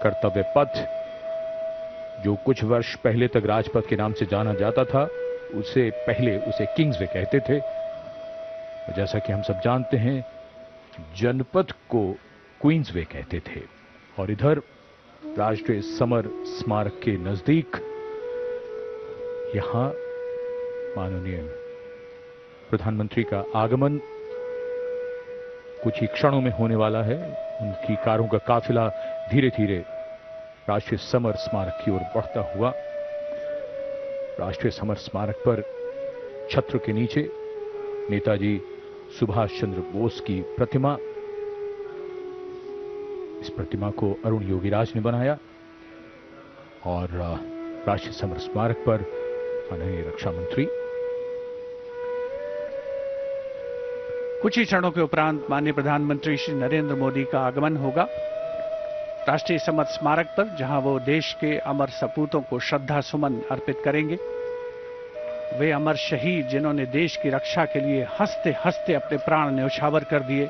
कर्तव्य पथ, जो कुछ वर्ष पहले तक राजपथ के नाम से जाना जाता था, उससे पहले उसे किंग्सवे कहते थे। जैसा कि हम सब जानते हैं, जनपथ को क्वींसवे कहते थे। और इधर राष्ट्रीय समर स्मारक के नजदीक यहां माननीय प्रधानमंत्री का आगमन कुछ ही क्षणों में होने वाला है। उनकी कारों का काफिला धीरे धीरे राष्ट्रीय समर स्मारक की ओर बढ़ता हुआ, राष्ट्रीय समर स्मारक पर छत्र के नीचे नेताजी सुभाष चंद्र बोस की प्रतिमा, इस प्रतिमा को अरुण योगीराज ने बनाया और राष्ट्रीय समर स्मारक पर माननीय रक्षा मंत्री। कुछ ही क्षणों के उपरांत माननीय प्रधानमंत्री श्री नरेंद्र मोदी का आगमन होगा राष्ट्रीय समर स्मारक पर, जहां वो देश के अमर सपूतों को श्रद्धा सुमन अर्पित करेंगे। वे अमर शहीद जिन्होंने देश की रक्षा के लिए हंसते हंसते अपने प्राण न्यौछावर कर दिए।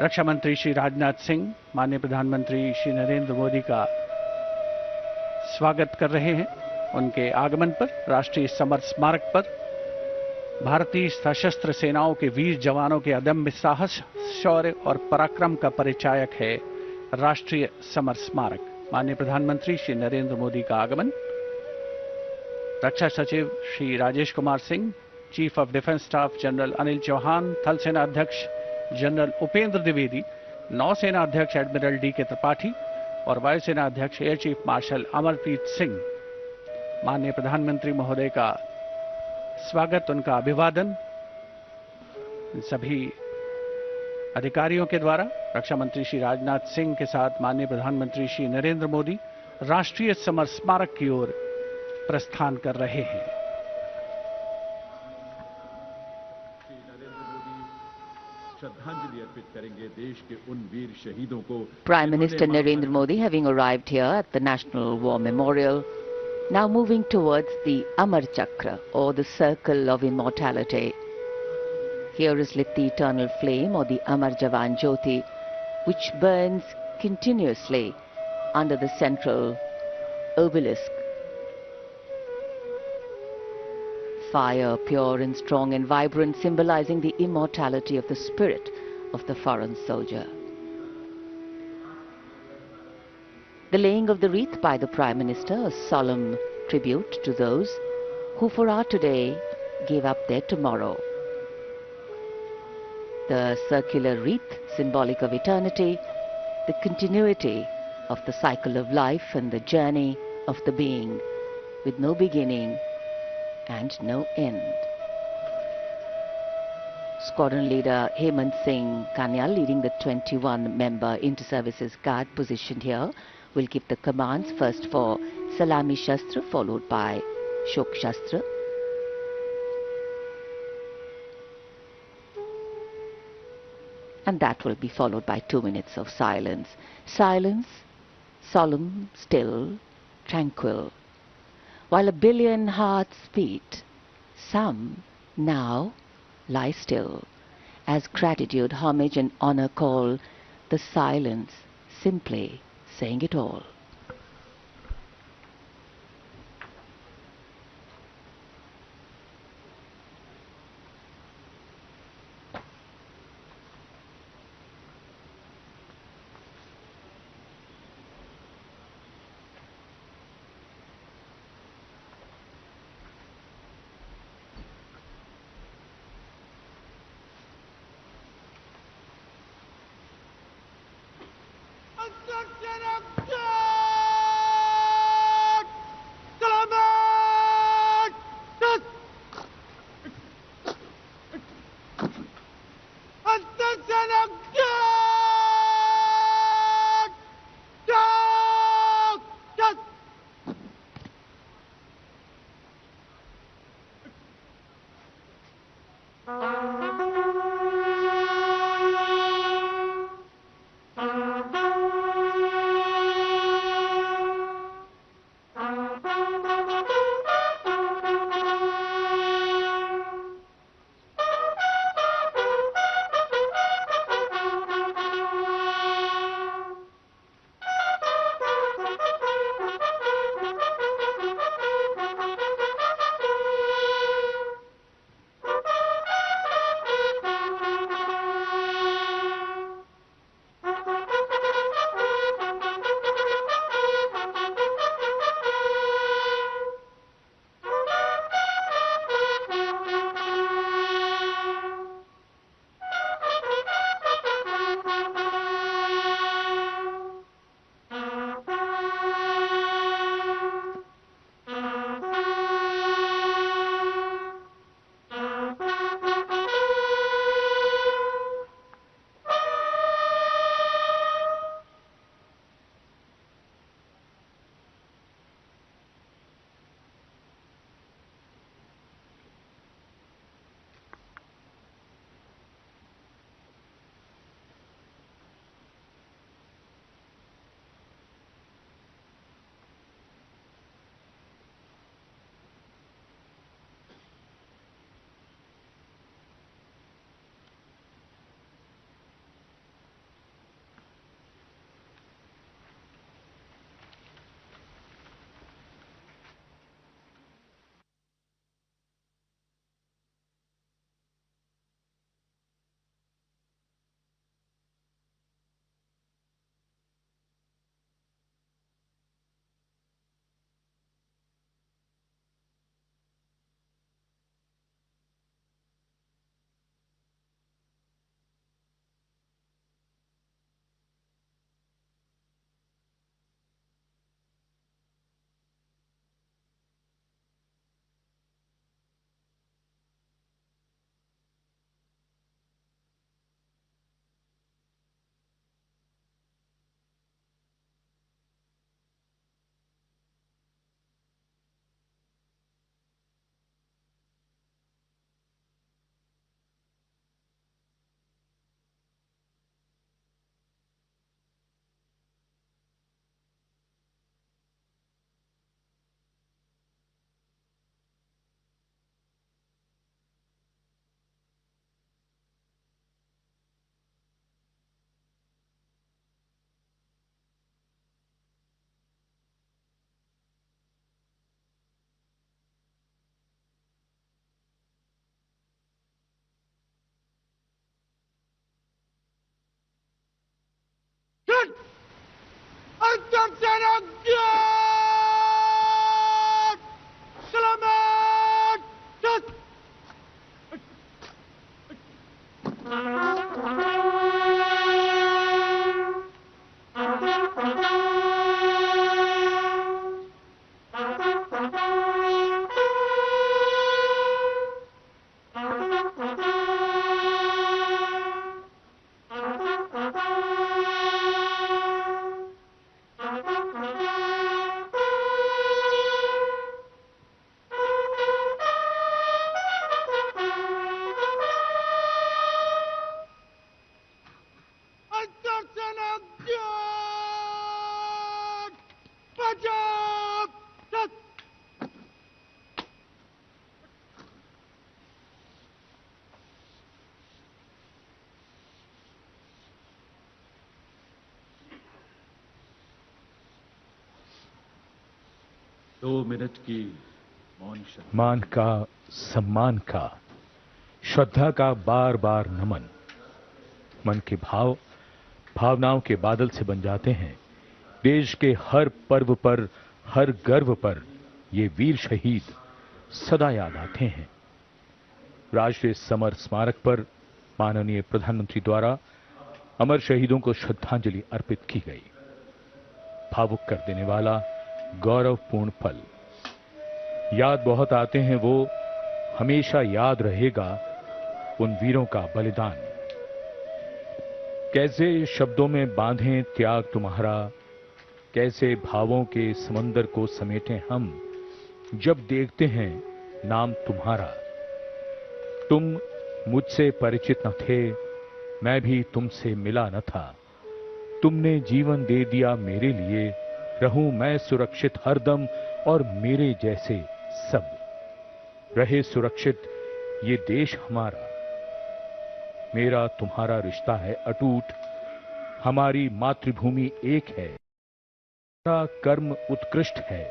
रक्षा मंत्री श्री राजनाथ सिंह माननीय प्रधानमंत्री श्री नरेंद्र मोदी का स्वागत कर रहे हैं। उनके आगमन पर राष्ट्रीय समर स्मारक पर भारतीय सशस्त्र सेनाओं के वीर जवानों के अदम्य साहस, शौर्य और पराक्रम का परिचायक है राष्ट्रीय समर स्मारक। माननीय प्रधानमंत्री श्री नरेंद्र मोदी का आगमन। रक्षा सचिव Shri Rajesh Kumar Singh, chief of defence staff general Anil Chauhan, थल सेना अध्यक्ष जनरल उपेंद्र द्विवेदी, नौसेना अध्यक्ष एडमिरल डी के त्रिपाठी और वायुसेना अध्यक्ष air chief marshal Amarpreet Singh. माननीय प्रधानमंत्री महोदय का स्वागत, उनका अभिवादन सभी अधिकारियों के द्वारा रक्षा मंत्री श्री राजनाथ सिंह के साथ माननीय प्रधानमंत्री श्री नरेंद्र मोदी राष्ट्रीय समर स्मारक की ओर प्रस्थान कर रहे हैं। श्रद्धांजलि अर्पित करेंगे देश के उन वीर शहीदों को। Prime Minister Narendra Modi having arrived here at the National War Memorial, now moving towards the Amar Chakra, or the Circle of Immortality. Here is lit the eternal flame, or the Amar Jawan Jyoti, which burns continuously under the central obelisk. Fire, pure and strong and vibrant, symbolizing the immortality of the spirit of the foreign soldier. The laying of the wreath by the Prime Minister, a solemn tribute to those who for our today gave up their tomorrow. The circular wreath, symbolic of eternity, the continuity of the cycle of life and the journey of the being, with no beginning and no end. Squadron leader Hemant Singh Kanyal, leading the 21-member inter-services guard positioned here, will give the commands first for Salami Shastra, followed by Shok Shastra. And that will be followed by 2 minutes of silence. Silence, solemn, still, tranquil. While a billion hearts beat, some now lie still, as gratitude, homage and honor call the silence, simply saying it all. दो minute की मौन श्रद्धा। मान का, सम्मान का, श्रद्धा का बार बार नमन। मन के भाव भावनाओं के बादल से बन जाते हैं। देश के हर पर्व पर, हर गर्व पर ये वीर शहीद सदा याद आते हैं। राष्ट्रीय समर स्मारक पर माननीय प्रधानमंत्री द्वारा अमर शहीदों को श्रद्धांजलि अर्पित की गई। भावुक कर देने वाला गौरवपूर्ण पल। याद बहुत आते हैं वो, हमेशा याद रहेगा उन वीरों का बलिदान। कैसे शब्दों में बांधें त्याग तुम्हारा, कैसे भावों के समंदर को समेटें हम, जब देखते हैं नाम तुम्हारा। तुम मुझसे परिचित न थे, मैं भी तुमसे मिला न था। तुमने जीवन दे दिया मेरे लिए, रहूं मैं सुरक्षित हरदम और मेरे जैसे सब रहे सुरक्षित ये देश हमारा। मेरा तुम्हारा रिश्ता है अटूट, हमारी मातृभूमि एक है। तुम्हारा कर्म उत्कृष्ट है,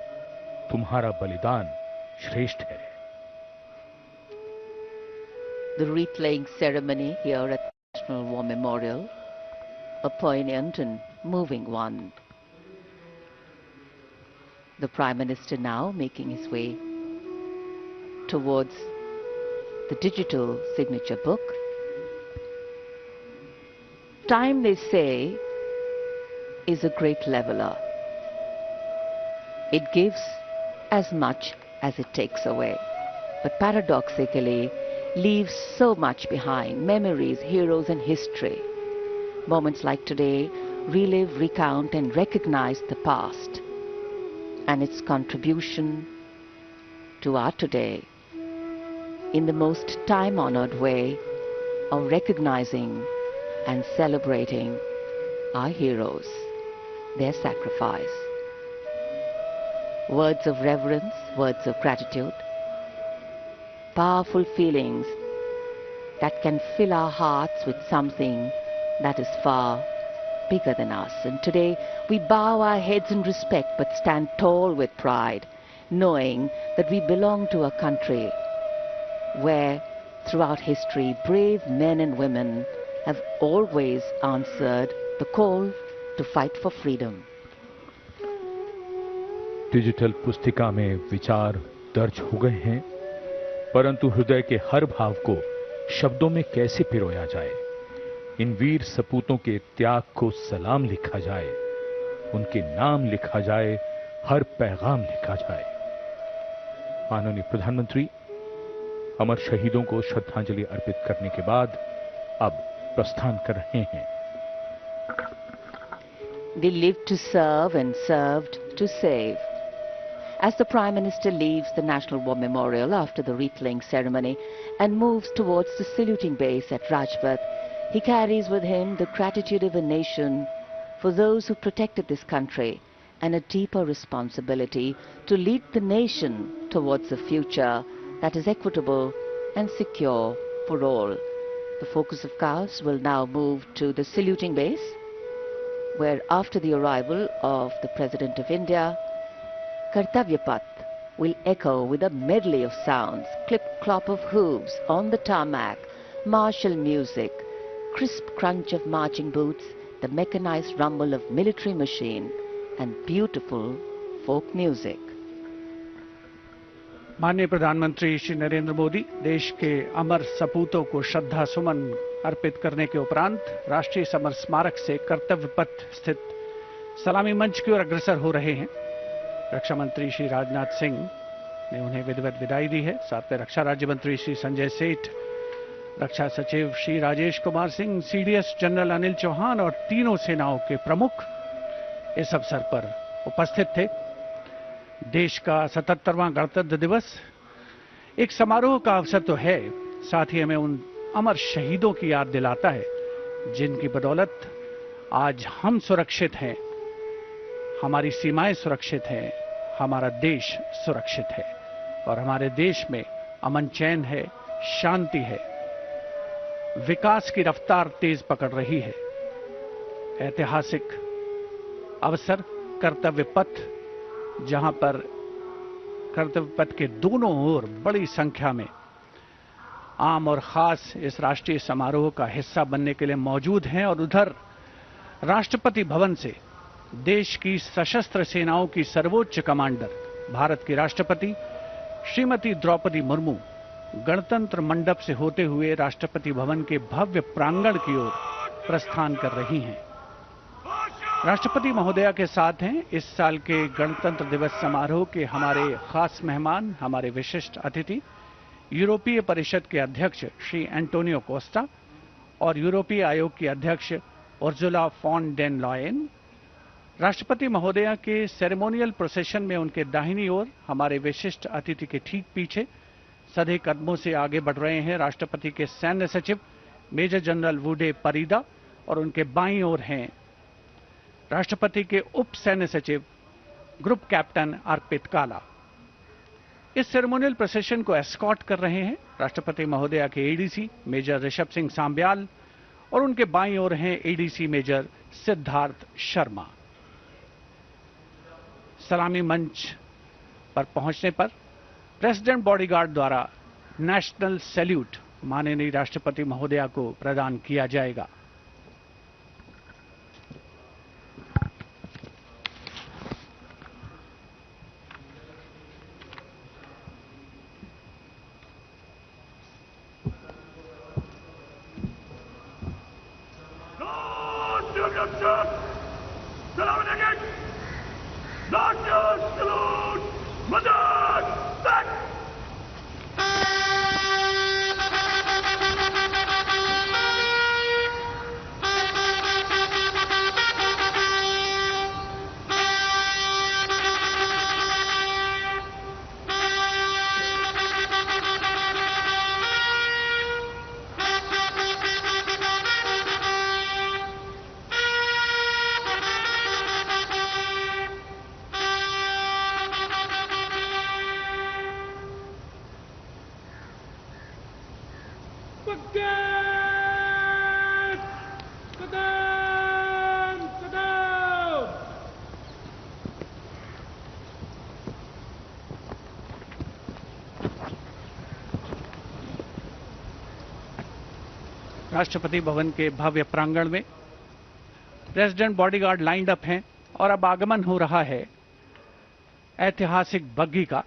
तुम्हारा बलिदान श्रेष्ठ है। The wreath-laying ceremony here at National War Memorial, a poignant and moving one. The Prime Minister now making his way towards the digital signature book. Time, they say, is a great leveler. It gives as much as it takes away, but paradoxically leaves so much behind: memories, heroes and history. Moments like today relive, recount and recognize the past and its contribution to our today in the most time-honored way of recognizing and celebrating our heroes, their sacrifice. Words of reverence, words of gratitude, powerful feelings that can fill our hearts with something that is far bigger than us. And today we bow our heads in respect but stand tall with pride, knowing that we belong to a country where throughout history brave men and women have always answered the call to fight for freedom. Digital पुस्तिका में विचार दर्ज हो गए हैं, परंतु हृदय के हर भाव को शब्दों में कैसे पिरोया जाए। इन वीर सपूतों के त्याग को सलाम लिखा जाए, उनके नाम लिखा जाए, हर पैगाम लिखा जाए। माननीय प्रधानमंत्री अमर शहीदों को श्रद्धांजलि अर्पित करने के बाद अब प्रस्थान कर रहे हैं। They lived to serve and served to save. As the Prime Minister leaves the National War Memorial after the wreath-laying ceremony and moves towards the saluting base at Rajpath, he carries with him the gratitude of a nation for those who protected this country and a deeper responsibility to lead the nation towards a future that is equitable and secure for all. The focus of course will now move to the saluting base, where after the arrival of the President of India, Kartavya Path will echo with a medley of sounds: clip-clop of hooves on the tarmac, martial music, crisp crunch of marching boots, the mechanized rumble of military machine and beautiful folk music. माननीय प्रधानमंत्री श्री नरेंद्र मोदी देश के अमर सपूतों को श्रद्धा सुमन अर्पित करने के उपरांत राष्ट्रीय समर स्मारक से कर्तव्य पथ स्थित सलामी मंच की ओर अग्रसर हो रहे हैं। रक्षा मंत्री श्री राजनाथ सिंह ने उन्हें विधिवत विदाई दी है। साथ में रक्षा राज्य मंत्री श्री संजय सेठ, रक्षा सचिव श्री राजेश कुमार सिंह, सीडीएस जनरल अनिल चौहान और तीनों सेनाओं के प्रमुख इस अवसर पर उपस्थित थे। देश का 77वां गणतंत्र दिवस एक समारोह का अवसर तो है, साथ ही हमें उन अमर शहीदों की याद दिलाता है जिनकी बदौलत आज हम सुरक्षित हैं, हमारी सीमाएं सुरक्षित हैं, हमारा देश सुरक्षित है और हमारे देश में अमन चैन है, शांति है, विकास की रफ्तार तेज पकड़ रही है। ऐतिहासिक अवसर कर्तव्य पथ, जहां पर कर्तव्य पथ के दोनों ओर बड़ी संख्या में आम और खास इस राष्ट्रीय समारोह का हिस्सा बनने के लिए मौजूद हैं और उधर राष्ट्रपति भवन से देश की सशस्त्र सेनाओं की सर्वोच्च कमांडर भारत की राष्ट्रपति श्रीमती द्रौपदी मुर्मू गणतंत्र मंडप से होते हुए राष्ट्रपति भवन के भव्य प्रांगण की ओर प्रस्थान कर रही हैं। राष्ट्रपति महोदया के साथ हैं इस साल के गणतंत्र दिवस समारोह के हमारे खास मेहमान, हमारे विशिष्ट अतिथि, यूरोपीय परिषद के अध्यक्ष श्री एंटोनियो कोस्टा और यूरोपीय आयोग की अध्यक्ष उर्जुला फॉन डेन लॉयन। राष्ट्रपति महोदया के सेरेमोनियल प्रोसेशन में उनके दाहिनी ओर, हमारे विशिष्ट अतिथि के ठीक पीछे सधे कदमों से आगे बढ़ रहे हैं राष्ट्रपति के सैन्य सचिव मेजर जनरल वुडे परीदा और उनके बाईं ओर हैं राष्ट्रपति के उप सैन्य सचिव ग्रुप कैप्टन अर्पित काला। इस सेरेमोनियल प्रोसेशन को एस्कॉर्ट कर रहे हैं राष्ट्रपति महोदया के एडीसी मेजर ऋषभ सिंह सांब्याल और उनके बाईं ओर हैं एडीसी मेजर सिद्धार्थ शर्मा। सलामी मंच पर पहुंचने पर प्रेसिडेंट बॉडीगार्ड द्वारा नेशनल सैल्यूट माननीय राष्ट्रपति महोदया को प्रदान किया जाएगा। राष्ट्रपति भवन के भव्य प्रांगण में प्रेसिडेंट बॉडीगार्ड लाइंड अप हैं और अब आगमन हो रहा है ऐतिहासिक बग्घी का,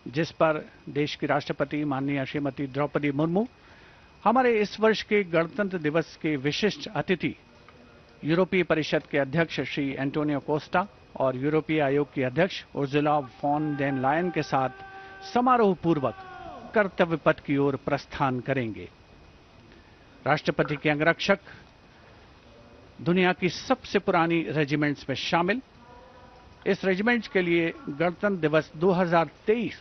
जिस पर देश की राष्ट्रपति माननीय श्रीमती द्रौपदी मुर्मू, हमारे इस वर्ष के गणतंत्र दिवस के विशिष्ट अतिथि यूरोपीय परिषद के अध्यक्ष श्री एंटोनियो कोस्टा और यूरोपीय आयोग की अध्यक्ष उर्जुला फॉन डेन लायन के साथ समारोह पूर्वक कर्तव्य पथ की ओर प्रस्थान करेंगे। राष्ट्रपति के अंगरक्षक दुनिया की सबसे पुरानी रेजिमेंट्स में शामिल। इस रेजिमेंट के लिए गणतंत्र दिवस 2023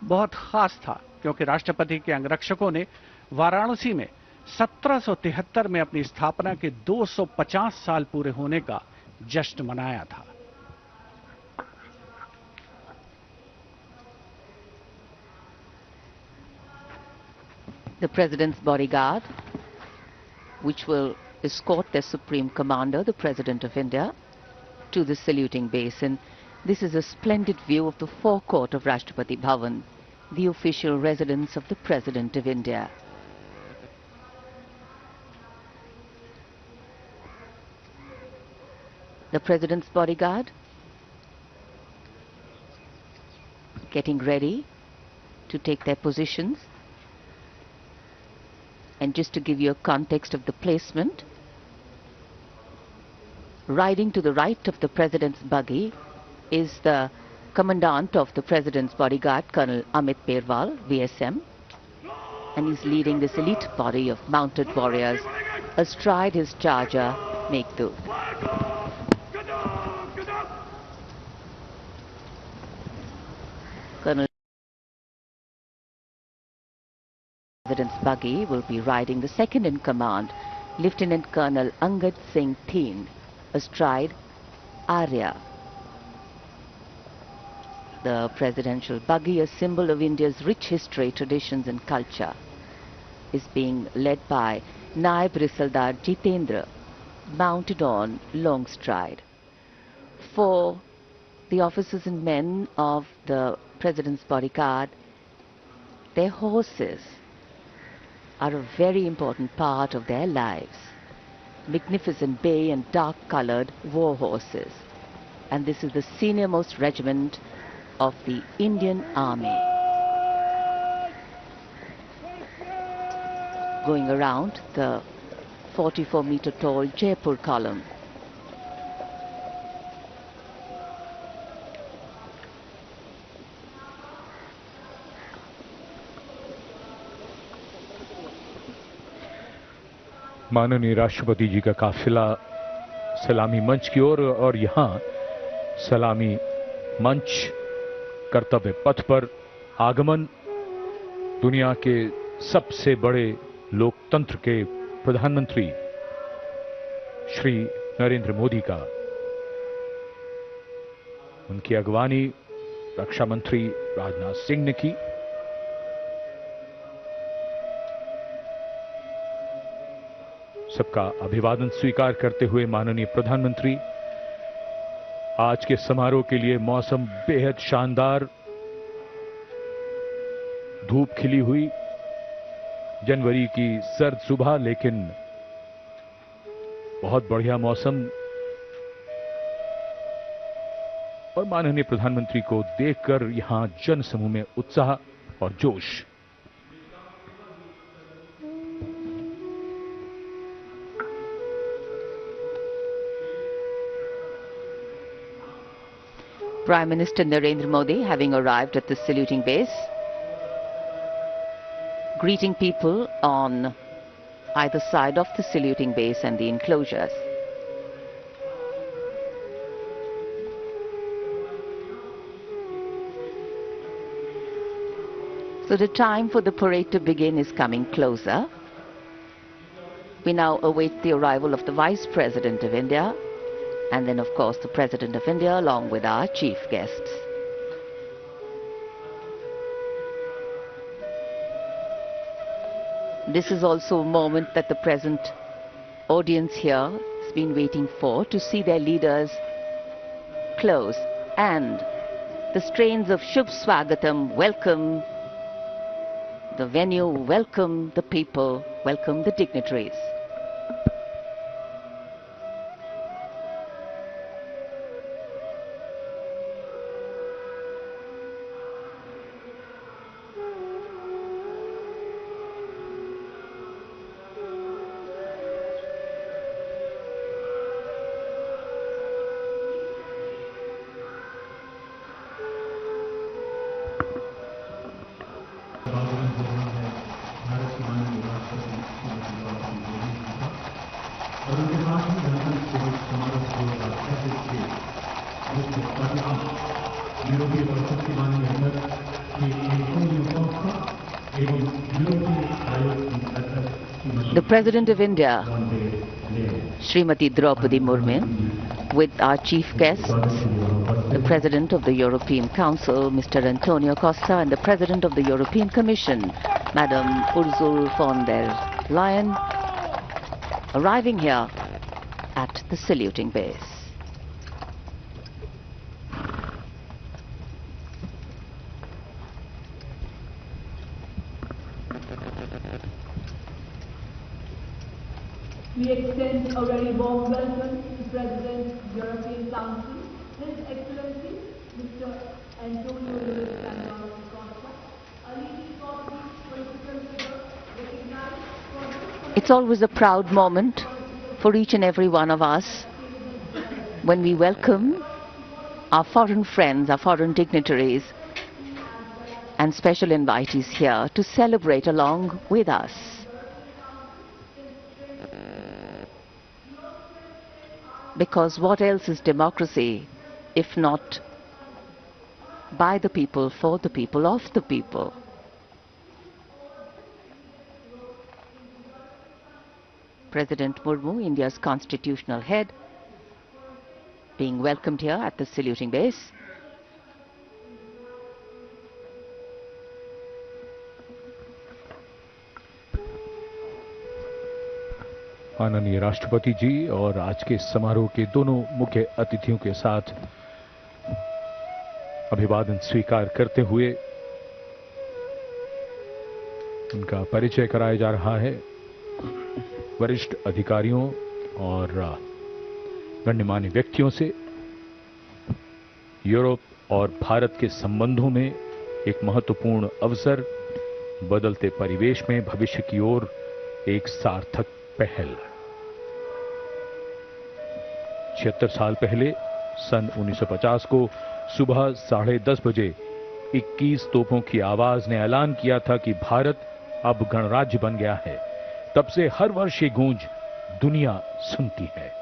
बहुत खास था क्योंकि राष्ट्रपति के अंगरक्षकों ने वाराणसी में 1773 में अपनी स्थापना के 250 साल पूरे होने का जश्न मनाया था। The President's bodyguard, which will escort their Supreme Commander, the President of India, to the saluting basin. This is a splendid view of the forecourt of Rashtrapati Bhavan, the official residence of the President of India. The President's bodyguard getting ready to take their positions. And just to give you a context of the placement, Riding to the right of the President's buggy is the Commandant of the President's bodyguard, Colonel Amit Perwal, VSM, and he's leading this elite body of mounted warriors astride his charger, Meghdoot. Colonel President's buggy will be riding the second in command, Lieutenant Colonel Angad Singh Thien, astride Arya. The presidential buggy, a symbol of India's rich history, traditions and culture, is being led by Naib Risaldar Jitendra, mounted on Longstride. For the officers and men of the President's bodyguard, their horses are a very important part of their lives. Magnificent bay and dark-colored war horses. And this is the senior-most regiment of the Indian Army. Going around the 44-meter tall Jaipur column. माननीय राष्ट्रपति जी का काफिला सलामी मंच की ओर और यहाँ सलामी मंच कर्तव्य पथ पर आगमन दुनिया के सबसे बड़े लोकतंत्र के प्रधानमंत्री श्री नरेंद्र मोदी का, उनकी अगवानी रक्षा मंत्री राजनाथ सिंह ने की। सबका अभिवादन स्वीकार करते हुए माननीय प्रधानमंत्री आज के समारोह के लिए मौसम बेहद शानदार, धूप खिली हुई, जनवरी की सर्द सुबह, लेकिन बहुत बढ़िया मौसम, और माननीय प्रधानमंत्री को देखकर यहां जनसमूह में उत्साह और जोश। Prime Minister Narendra Modi, having arrived at the saluting base, greeting people on either side of the saluting base and the enclosures. So the time for the parade to begin is coming closer. We now await the arrival of the Vice President of India, and then of course the President of India along with our chief guests. This is also a moment that the present audience here has been waiting for, to see their leaders close, and the strains of Shubh Swagatam welcome the venue, welcome the people, welcome the dignitaries. The President of India, Srimati Draupadi Murmu, with our chief guests, the President of the European Council, Mr. Antonio Costa, and the President of the European Commission, Madam Ursula von der Leyen, arriving here at the saluting base. We extend a very warm welcome to President European Council, His Excellency Mr. Antonio Luis Santos Costa, a leading political figure recognized for his... It's always a proud moment for each and every one of us when we welcome our foreign friends, our foreign dignitaries and special invitees here to celebrate along with us. Because what else is democracy if not by the people, for the people, of the people? President Murmu, India's constitutional head, being welcomed here at the saluting base. माननीय राष्ट्रपति जी और आज के समारोह के दोनों मुख्य अतिथियों के साथ अभिवादन स्वीकार करते हुए उनका परिचय कराया जा रहा है। वरिष्ठ अधिकारियों और गण्यमान्य व्यक्तियों से यूरोप और भारत के संबंधों में एक महत्वपूर्ण अवसर, बदलते परिवेश में भविष्य की ओर एक सार्थक पहल। 76 साल पहले सन 1950 को सुबह 10:30 बजे 21 तोपों की आवाज ने ऐलान किया था कि भारत अब गणराज्य बन गया है। तब से हर वर्ष ये गूंज दुनिया सुनती है।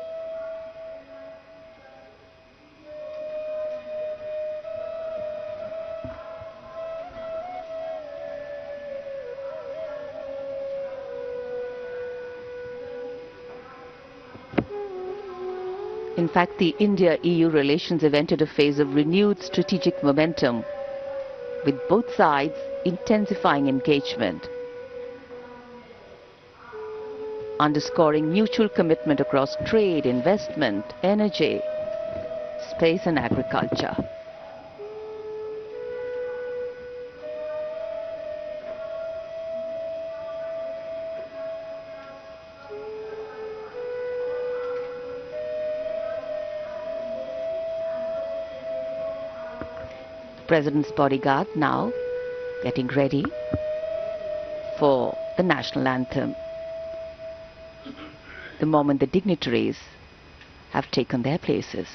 In fact, the India-EU relations have entered a phase of renewed strategic momentum, with both sides intensifying engagement, underscoring mutual commitment across trade, investment, energy, space and agriculture. President's bodyguard now getting ready for the national anthem. The moment the dignitaries have taken their places.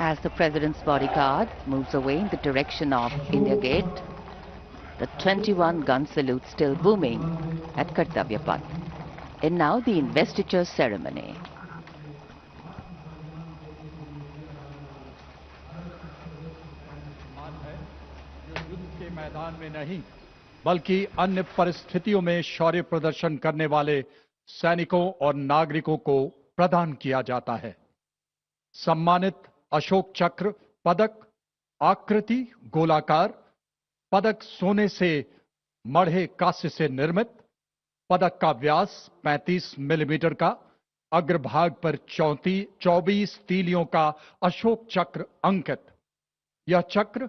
As the President's bodyguard moves away in the direction of India Gate, the 21-gun salute still booming at Kartavya Path. And now the investiture ceremony. युद्ध के मैदान में नहीं बल्कि अन्य परिस्थितियों में शौर्य प्रदर्शन करने वाले सैनिकों और नागरिकों को प्रदान किया जाता है। सम्मानित अशोक चक्र पदक आकृति गोलाकार, पदक सोने से मढ़े कांस्य से निर्मित, पदक का व्यास 35 मिलीमीटर का, अग्रभाग पर 24 तीलियों का अशोक चक्र अंकित। यह चक्र